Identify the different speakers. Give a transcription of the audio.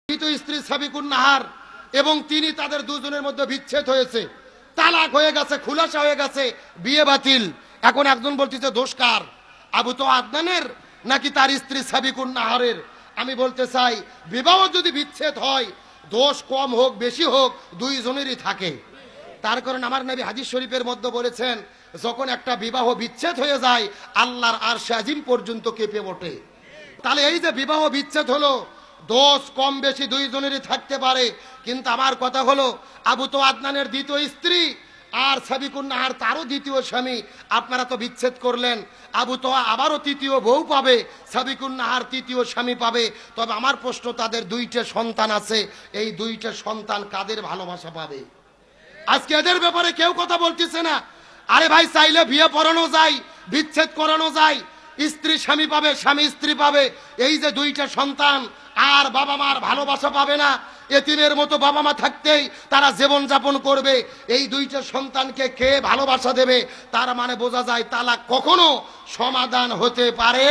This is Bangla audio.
Speaker 1: স্ত্রী সাবিকুন নাহার এবং তিনি তাদের দুজনের মধ্যে বিচ্ছেদ হয়েছে, তালাক হয়ে গেছে, খুলাসা হয়ে গেছে, বিয়ে বাতিল। এখন একজন বলতেছে দোষ কার, আবু তো আদনানের নাকি তার স্ত্রী সাবিকুন নাহারের? আমি বলতে চাই বিবাহ যদি বিচ্ছেদ হয় দোষ কম হোক বেশি হোক দুইজনেরই থাকে। তার কারণ আমার নবী হাদিস শরীফের মধ্যে বলেছেন যখন একটা বিবাহ বিচ্ছেদ হয়ে যায় আল্লাহর আরশে আজিম পর্যন্ত কেঁপে ওঠে। তাহলে এই যে বিবাহ বিচ্ছেদ হলো দোষ কম বেশি দুইজনেরই থাকতে পারে, কিন্তু আমার কথা হলো আবু তো আদনানের দ্বিতীয় স্ত্রী আর সাবিকুন নাহার তারও দ্বিতীয় স্বামী, আপনারা তো বিচ্ছেদ করলেন, আবু তো আবারও তৃতীয় বউ পাবে, সাবিকুন নাহার তৃতীয় স্বামী পাবে। তবে আমার প্রশ্ন, তাদের দুইটা সন্তান আছে, এই দুইটা সন্তান কাদের ভালোবাসা পাবে? আজকে এদের ব্যাপারে কেউ কথা বলতেছে না। আরে ভাই, চাইলে বিয়ে পড়ানো যায়, বিচ্ছেদ করানো যায়, স্ত্রী স্বামী পাবে, স্বামী স্ত্রী পাবে। এই যে দুইটা সন্তান আর বাবা মার ভালোবাসা পাবে না, এতিমের মতো বাবা মা থাকতেই তারা জীবন যাপন করবে, এই দুইটা সন্তানকে কে ভালোবাসা দেবে? তার মানে বোঝা যায় তালাক কখনো সমাধান হতে পারে